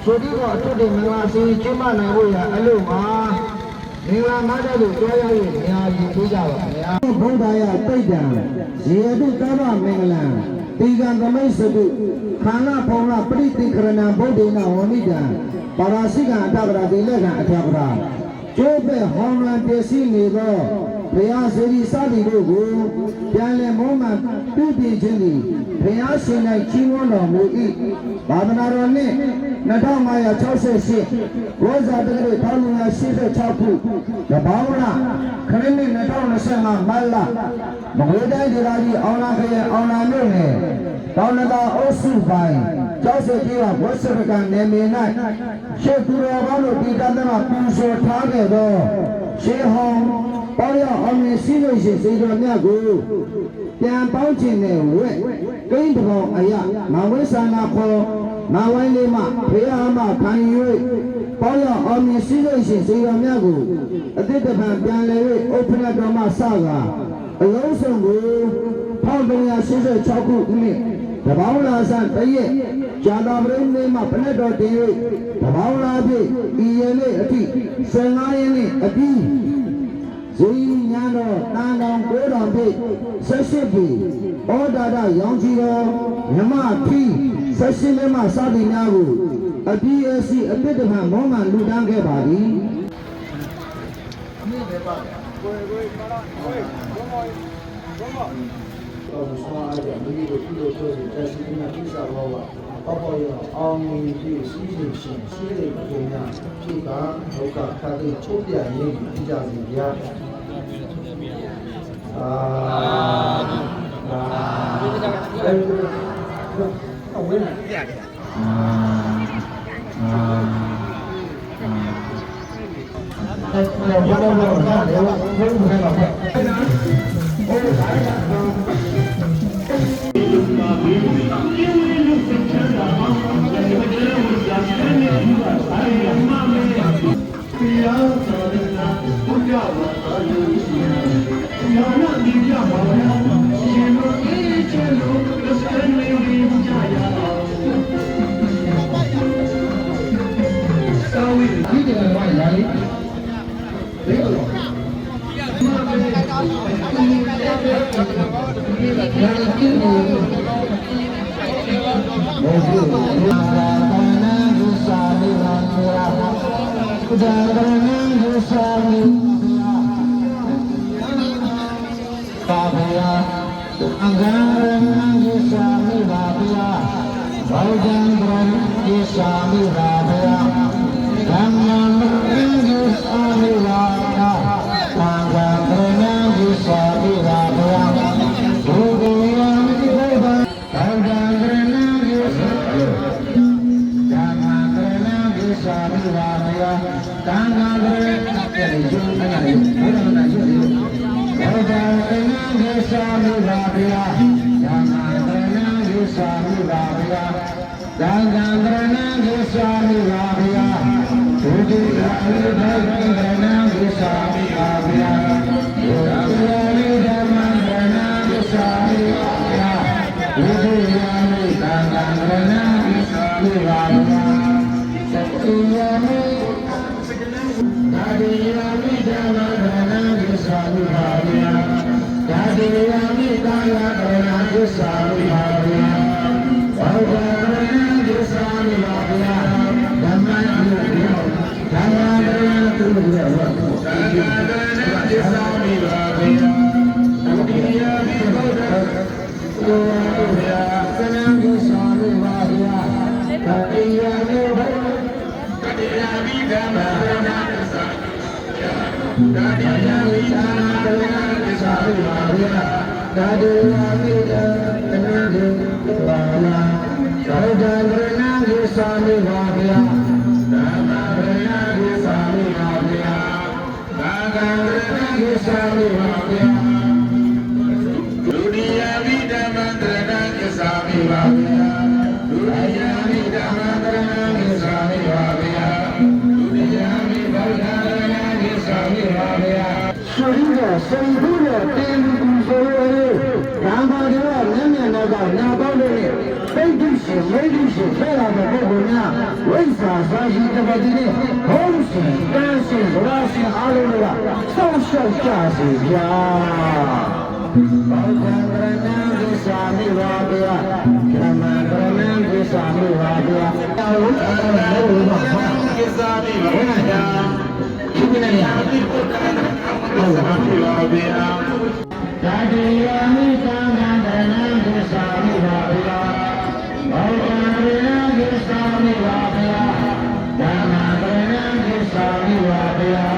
ဆိုဒီကအထွတ်တွေမင်္ဂလာစီကျင်းပနိုင်ဖို့ရအလို့မှာမင်္ဂလာငါးတဲ့လို့ပြောရရင်အများကြီးပြေးကြပါခင်ဗျာဘုရားရတိတ်တံရေတုကဗ္ဗမင်္ဂလံတိကံသမိတ်စတုခန္ဓာဖောင်းလာပရိတိခရဏံဗုဒ္ဓေနဝမိတံပါရာစိကံအတ္တပရာတိလက္ခဏအထပရာကျိုးပဲဟောင်းလံတည်ရှိနေသောဘုရားစေတီစသည်တို့ကိုပြန်လည်မောမှန်ပြုပြင်ခြင်းသည်ဘုရားရှင်၌ကြီးဝန်းတော်မူ၏ဘာဝနာတော်နှင့်2568ရောဇာတက္ကရာ1586ခုတဘောင်းလခရစ်နှစ်2025မတ်လမကွေးတိုင်းဒေသကြီးအောင်လာခရိုင်အောင်လာမြို့နယ်တောင်နတာအုပ်စုပိုင်းကျောက်စကြီးကဝတ်စပကံနယ်မြေ၌ရှေ့သူတော်ကောင်းတို့ဒီတန်တမပူဇော်ထားခဲ့သောရှေးဟောင်းပေါရအောင်မြင်ရှိလို့ရှိစေတော်မြတ်ကိုပြန်ပေါင်းခြင်းနဲ့ဝဲကိန်းတော်အယမဝိသနာခေါ်မဝိုင်းလေးမှဖေယမခံ၍ပေါရအောင်မြင်ရှိလို့ရှိစေတော်မြတ်ကိုအတိတ်တပံပြန်လည်၍ဥပ္ပရတော်မှစကားအလုံးစုံကို1386ခုနှစ်တဘောင်းလာဆန်တရက်ဇာတာပရိနေမှပလက်တော်တင်၍တဘောင်းလာဖြင့်ဤရနေ့အထိ15ရက်နေ့အပြီးဇီညာတော်တန်တော်ကိုတော်ဖြင့်18ပြီဩဒါဒရောင်ကြီးတော်မြမဖီ18လက်မှစသည်များကိုအပြီးအစီအပြစ်တပံမောမှန်လူတန်းခဲ့ပါသည်双二点，你这个皮肉做的，但是人家比啥老吧？包括要熬米皮、洗洗洗，洗的不一样，皮干、肉干，它的抽点也比较一样。ဝိဇ္ဇာ ဆိုရှိတဲ့ပြည်သူဘုံစင်တန်းစင်ဗလာစင်အားလုံးကဆောင်းရှောက်ကြစေဗျာဘောဓံကရဏံကိသာမိပါဗျာဓမ္မကရဏံကိသာမိပါဗျာတောင်းတော်လို့ပါကိသာမိပါဗျာဒီနေ့ရပြီပေါ်တယ်ဟုတ်ပါဗျာဒါတိယမိသံဃာကရဏံကိသာမိပါဗျာဘောဓံကရဏံကိသာမိပါဗျာဓမ္မကရဏံကိသာမိပါဗျာ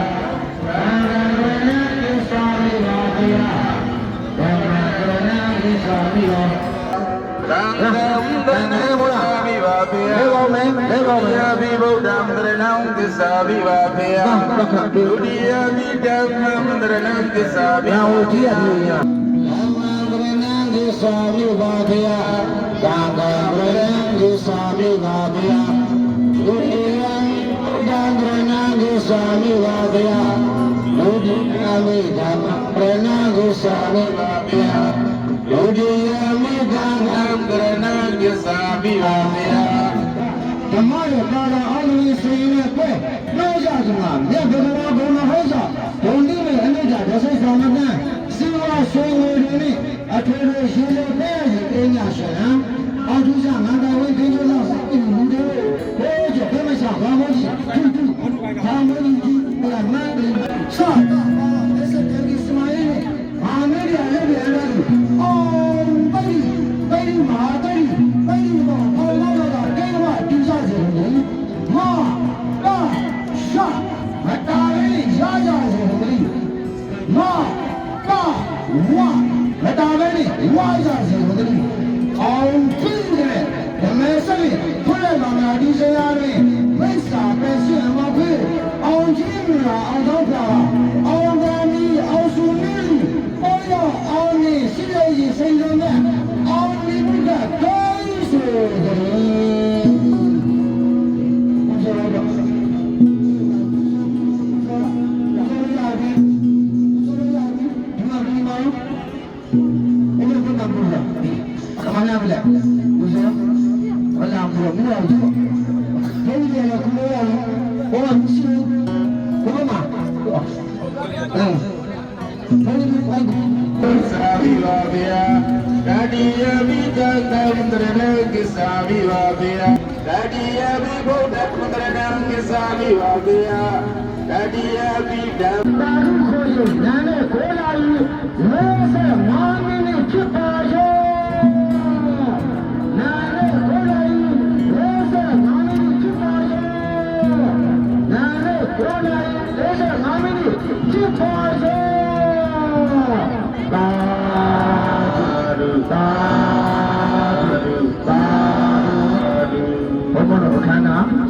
သံဃာကရဏံကိသာမိပါဗျာဓမ္မကရဏံကိသာမိပါသံဃာတန်နေဘုရားမိပါဗျာဘောမေဘောမေဘိဗုဒ္ဓံကရဏံကိသာမိပါဗျာဒုတိယမိဓမ္မံကရဏံကိသာမိပါဗျာဓမ္မကရဏံကိသာမိပါဗျာသံဃာကရဏံကိသာမိပါဗျာဒုတိယမိဓမ္မံကရဏံကိသာမိပါဗျာဒုတိယမိဓမ္မံကရဏံကိသာမိပါဗျာဒုတိယမိဓမ္မံကရဏံကိသာမိပါဗျာဓမ္မရဲ့ကာလအားလုံးစိတ်နဲ့ပဲလို့ရစမှာမြတ်ဗုဒ္ဓဘာဘုံဟောစာဘုံတိမေအနိစ္စဒသဆောင်မတန်စီဝါဆွေဝေတွေနဲ့အထွေထွေရှင်လို့တဲ့ရင်အင်းညာရှင်ဟံအောက်ထူးစမန္တဝိဒိဋ္ဌိလောက်စိတ်မှုတွေဘိုးကျဘယ်မှာဆောင်ဘာမို့ကြီးတူတူဘာမို့ကြီးဘယ်မှာလဲဆောက်အဲ့စတဲ့ကိစ္စမရဲ့ဘာမဲရလည်းပြန်လာတယ်အော်ပိမာတိပိမောအော်လာလာကိမတူစားစေတယ်မာလာရှာမတားလေးရကြစေတယ်မာကာဝါမတားလေးဝါကြစေတယ်အောင်ကြည့်တယ်ဓမ္မစရိဖွင့်လာမှာဒီစရာတွေမိစ္ဆာပဲရှိအမဖေးအောင်ကြည့်မလားအောင်တော့ပါအောင်တော်မီအောင်စုမီအော်ရအောင်နေရှိရည်စိတ်လုံးနဲ့အောင်ဒီဘုရားကိုင်းဆိုတယ်ဘုရားတော့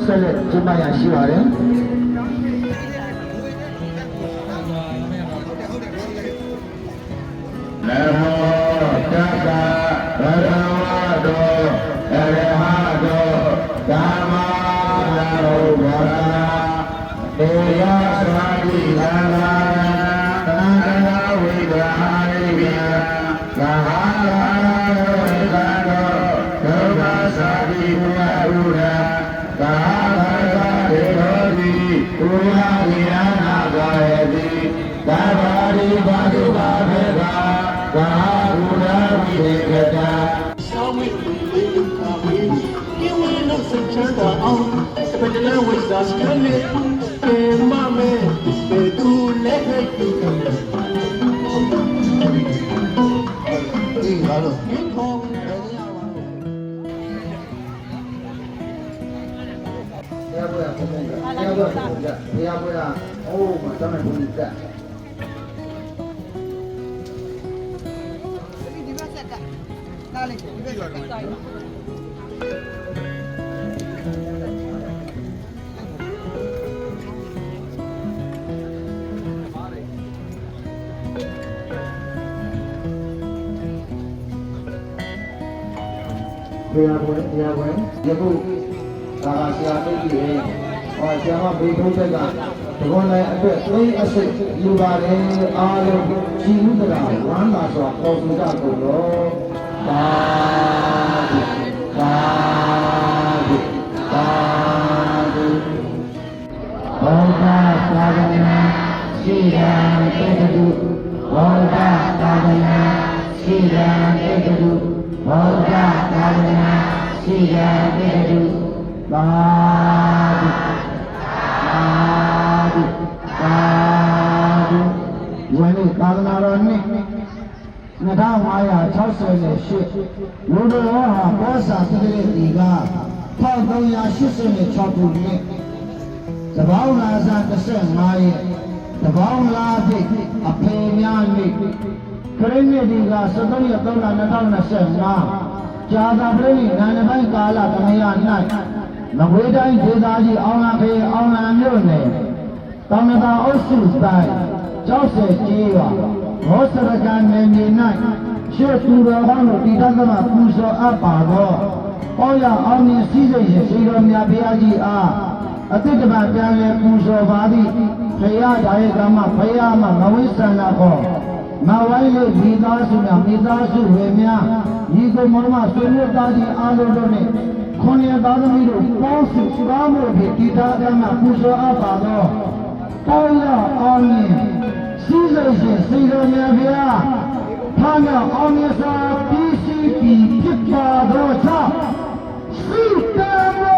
ဆက်လက်ကျင်းပရရှိပါတယ်နမောတတ္တဗရဝတောအရဟတောသမ္မာသမ္ဗုဒ္ဓါတေယသတိသံဃာသံဃာဝိဒာရိယသံဃာဝိဒာတောဒုက္ခသာတိဘုရားဥရသာသတေရောတိဘုရားဝိရဏကာယတိသာဘာရိဘာဒုဘာဘေဘာသာဘုရားဝိရေကတာရှောင်းမိလေးကာဝေးဒီဝေးလို့စချမ်းသာအောင်စပဒနာဝိဇာစကနေကေမမေဘေသူလက်ခဲ့သူဒီဟာလို့ဒီခေါင်းတရားပွဲကဘုရားပွဲကတရားပွဲကအိုးမတမ်းဘုရားတက်ဒီဘက်ဆက်ကဒါလေးဒီဘက်ဆက်ကတိုင်းတရားပွဲယခုဒါကဆရာတို့ကြီးရဲ့ဟောဆရာမဘေးထုံးချက်ကဒီကောနိုင်အတွက်သိအစိတ်ယူပါတယ်အားလုံးကြည်ဥဒရာဝမ်းသာစွာပေါ်ပြကြကုန်တော့သာဓုသာဓုသာဓု ဝန်ကြီးသာသနာတော်နှစ်2568လူတော်ဟာဘောစာသတိတိက1386ခုနှစ်သဘောင်းလာစာ15ရက်သဘောင်းလာပြည့်အဖေများနေ့ခရစ်နှစ်ဒီက73ရက်3လ2025ကြာသာပရိနာနပိုင်းကာလသမယ၌မကွေးတိုင်းဒေသကြီးအောင်လာဖေအောင်လာမြို့နယ်တောင်သာအုပ်စုတိုင်းကျောက်ဆယ်ကြီးရွာဘောစရကံနယ်မြေ၌ရှေ့သူတော်ကောင်းတို့တည်တတ်သောပူဇော်အပ်ပါသောအောရအောင်မြင်စည်းစိမ်ရှင်ശ്രീတော်မြတ်ဘုရားကြီးအားအတိတ်ကပြန်လည်ပူဇော်ပါသည်ဖရာဒါယကမဖရာမမဝိသန္တာကောမဝိုင်းလေးမိသားစုများမိသားစုဝေများညီကိုမောင်မဆွေမျိုးသားကြီးအားလုံးတို့နှင့်ခွန်ရသားသမီးတို့ပေါင်းစုစွားမှုဖြင့်တည်ထားကြမှာပူဇော်အပ်ပါသောအောရအောင်မြင်စည်းစိမ်ရှင်ശ്രീတော်မြတ်ဘုရားဖာနာအောင်မြင်စွာပြီးစီးပြီးဖြစ်ပါသောကြောင့်ရှိတော်မူ